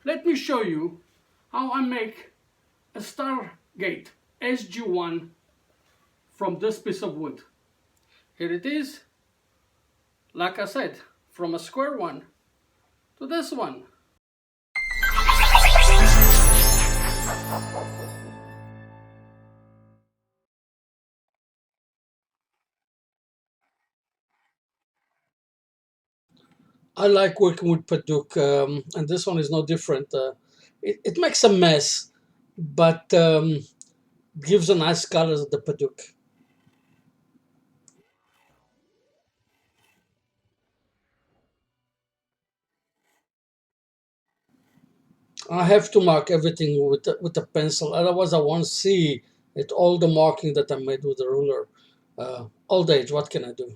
Let me show you how I make a Stargate SG-1 from this piece of wood. Here it is, like I said, from a square one to this one. I like working with Paduk, and this one is no different. It makes a mess, but gives a nice color to the Paduk. I have to mark everything with a pencil, otherwise I won't see it, all the marking that I made with the ruler. Old age, what can I do?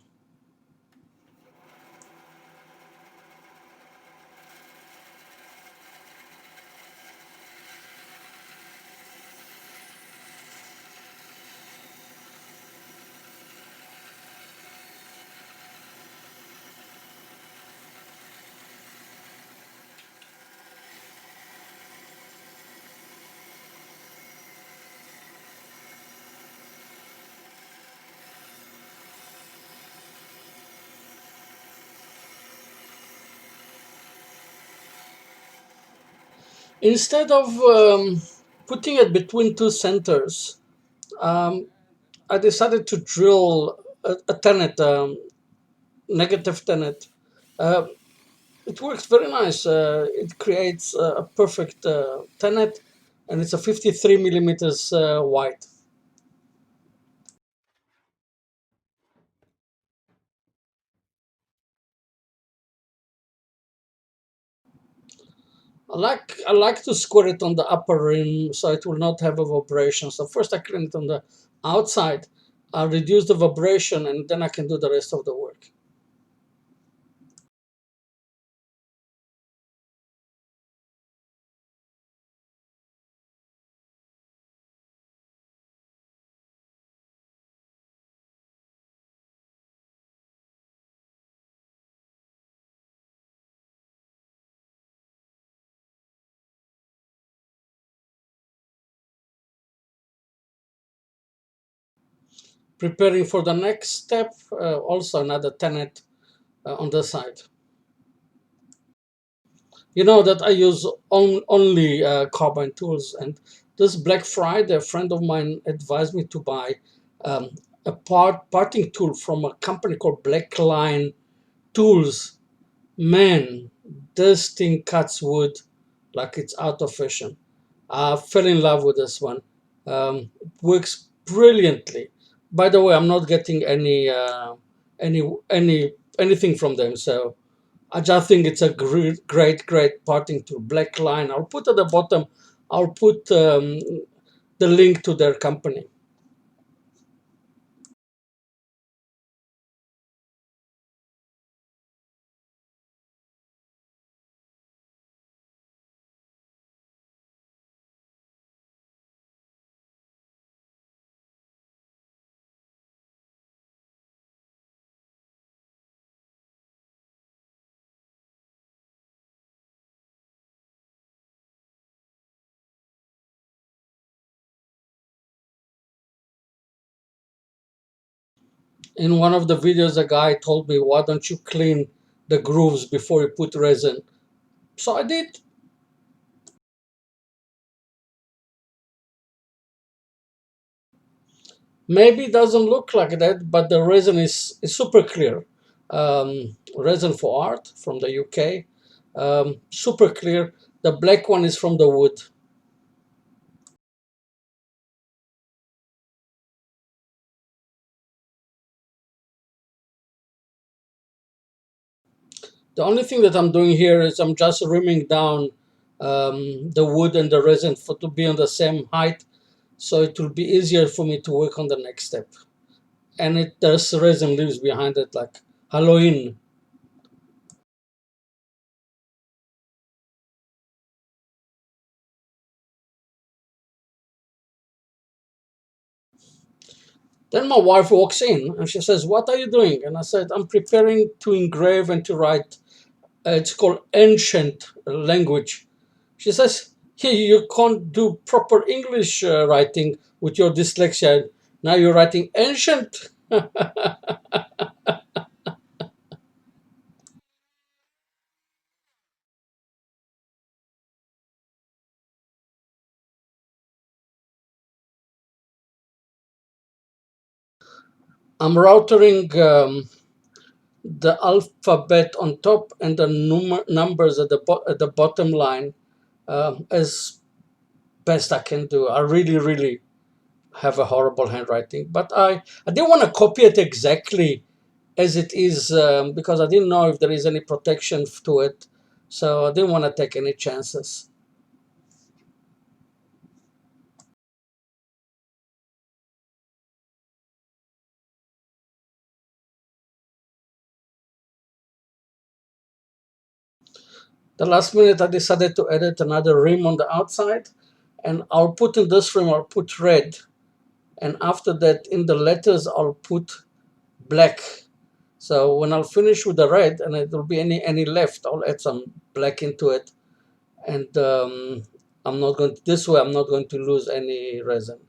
Instead of putting it between two centers, um, I decided to drill a tenet, negative tenet. Uh, it works very nice. It creates a perfect tenet, and it's a 53 millimeters wide. I like to square it on the upper rim so it will not have a vibration. So first I clean it on the outside. I reduce the vibration and then I can do the rest of the work. Preparing for the next step, also another tenet on the side. You know that I use only carbide tools, and this Black Friday, a friend of mine advised me to buy um, a parting tool from a company called Black Line Tools. Man, this thing cuts wood like it's out of fashion. I fell in love with this one. It works brilliantly. By the way, I'm not getting any anything from them, so I just think it's a great parting tool. Black Line. I'll put at the bottom. I'll put the link to their company. In one of the videos, a guy told me, "Why don't you clean the grooves before you put resin?" So I did. Maybe it doesn't look like that, but the resin is super clear. Resin for art from the UK, super clear. The black one is from the wood. The only thing that I'm doing here is I'm just rimming down the wood and the resin for to be on the same height, so it will be easier for me to work on the next step. And it does resin leaves behind it like Halloween. Then my wife walks in and she says, "What are you doing?" And I said, "I'm preparing to engrave and to write." It's called ancient language. She says, hey, you can't do proper English writing with your dyslexia. Now you're writing ancient. I'm routering the alphabet on top and the numbers at at the bottom line as best I can do. I really, really have a horrible handwriting, but I didn't want to copy it exactly as it is because I didn't know if there is any protection to it. So I didn't want to take any chances. The last minute, I decided to edit another rim on the outside, and I'll put in this rim, I'll put red, and after that, in the letters, I'll put black. So when I'll finish with the red, and it will be any left, I'll add some black into it, and I'm not going to, this way. I'm not going to lose any resin.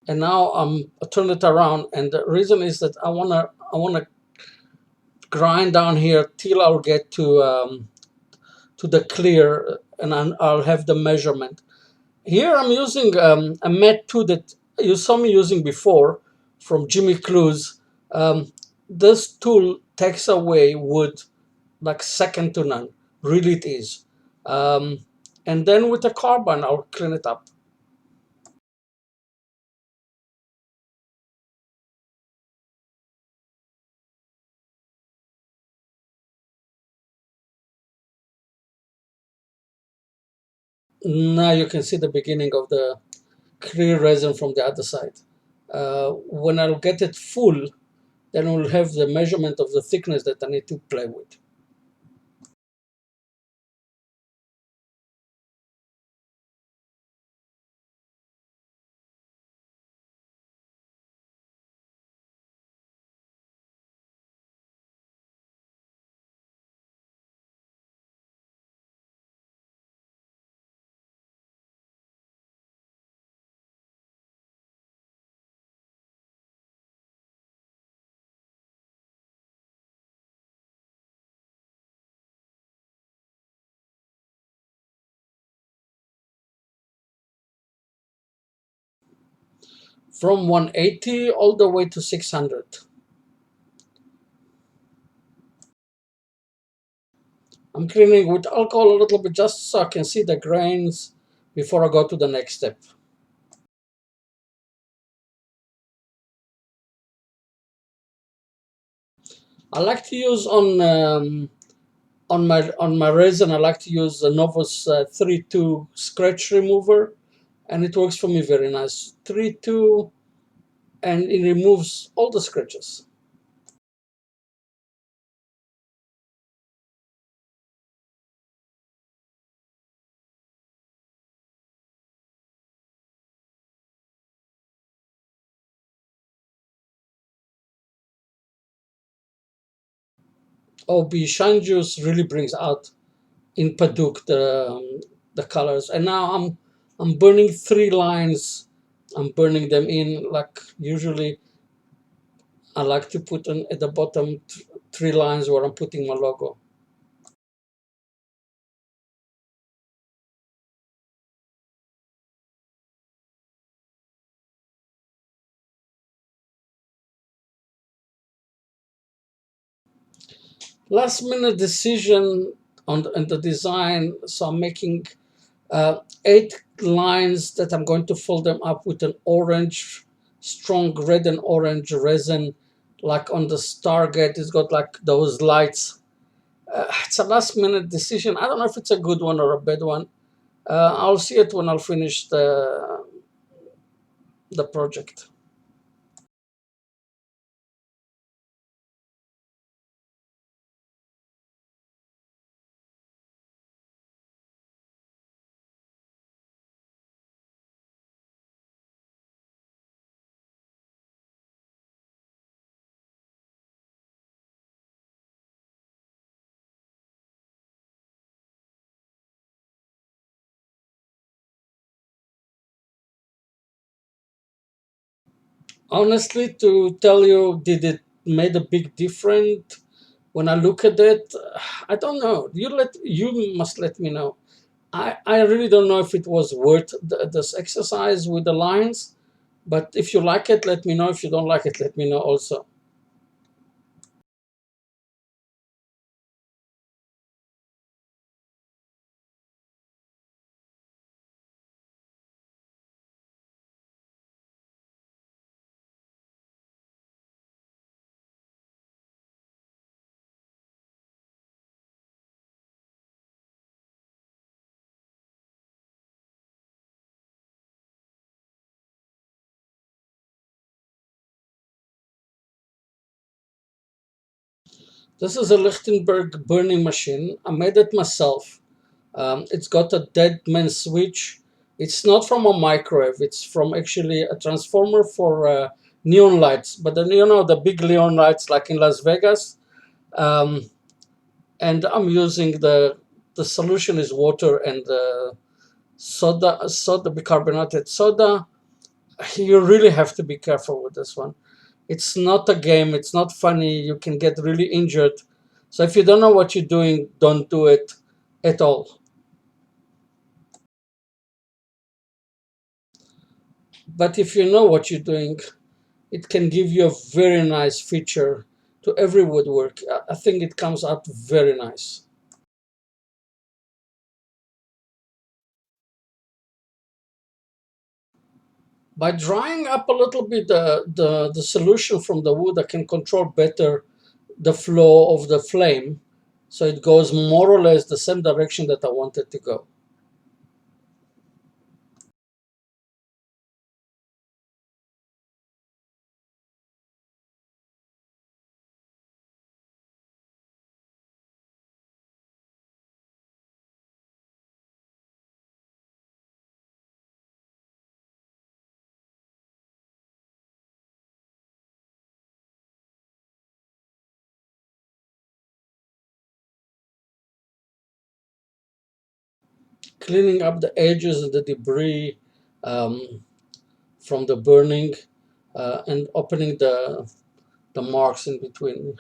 And now I turn it around, and the reason is that I wanna grind down here till I'll get to the clear, and I'll have the measurement. Here I'm using a matte tool that you saw me using before from Jimmy Clues. This tool takes away wood like second to none. Really, it is. Um, and then with the carbide, I'll clean it up. Now you can see the beginning of the clear resin from the other side. When I'll get it full, then we'll have the measurement of the thickness that I need to play with. From 180 all the way to 600. I'm cleaning with alcohol a little bit just so I can see the grains before I go to the next step. I like to use on my resin. I like to use the Novus 3.2 scratch remover, and it works for me very nice. 3.2, and it removes all the scratches. OB shine juice really brings out in Paduk the colors. And now I'm burning 3 lines. I'm burning them in like usually I like to put on at the bottom 3 lines where I'm putting my logo. Last minute decision on the design. So I'm making 8 lines that I'm going to fill them up with an orange, strong red and orange resin, like on the Stargate. It's got like those lights. It's a last minute decision. I don't know if it's a good one or a bad one. I'll see it when I'll finish the project. Honestly, to tell you, did it made a big difference when I look at it? I don't know. You must let me know. I really don't know if it was worth this exercise with the lines, but if you like it, let me know. If you don't like it, let me know also. This is a Lichtenberg burning machine. I made it myself. It's got a dead man switch. It's not from a microwave. It's from actually a transformer for neon lights. But then you know the big neon lights like in Las Vegas. Um, and I'm using the solution is water and soda bicarbonated soda. You really have to be careful with this one. It's not a game. It's not funny. You can get really injured. So if you don't know what you're doing, don't do it at all. But if you know what you're doing, it can give you a very nice feature to every woodwork. I think it comes out very nice. By drying up a little bit the solution from the wood, I can control better the flow of the flame. So it goes more or less the same direction that I want it to go. Cleaning up the edges and the debris um, from the burning and opening the marks in between.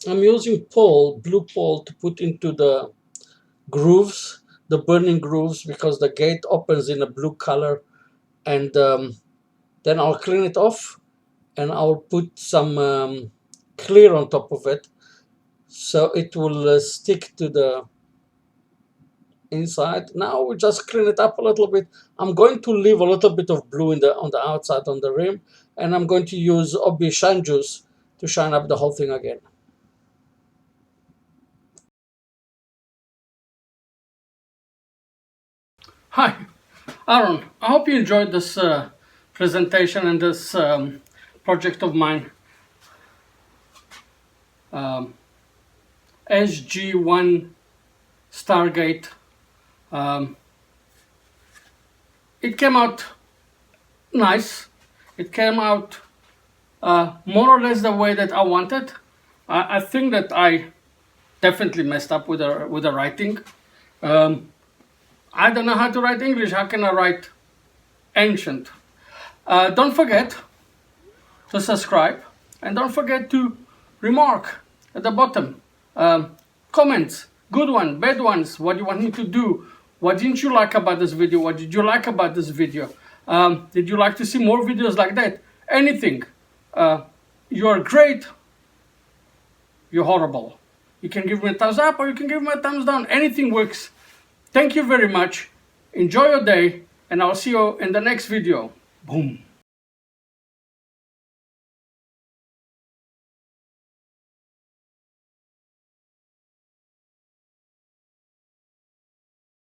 I'm using blue pole, to put into the grooves, the burning grooves, because the gate opens in a blue color. And then I'll clean it off and I'll put some clear on top of it so it will stick to the inside. Now we just clean it up a little bit. I'm going to leave a little bit of blue in the on the outside on the rim, and I'm going to use Obi shine juice to shine up the whole thing again. Hi, Aaron. I hope you enjoyed this presentation and this project of mine, um, SG-1 Stargate. Um, it came out nice. It came out more or less the way that I wanted. I think that I definitely messed up with the writing. Um, I don't know how to write English. How can I write ancient? Don't forget, to subscribe, and don't forget to remark at the bottom. Comments, good ones, bad ones, what you want me to do, what didn't you like about this video, what did you like about this video, did you like to see more videos like that, anything. You're great, you're horrible. You can give me a thumbs up or you can give me a thumbs down, anything works. Thank you very much, enjoy your day, and I'll see you in the next video. Boom.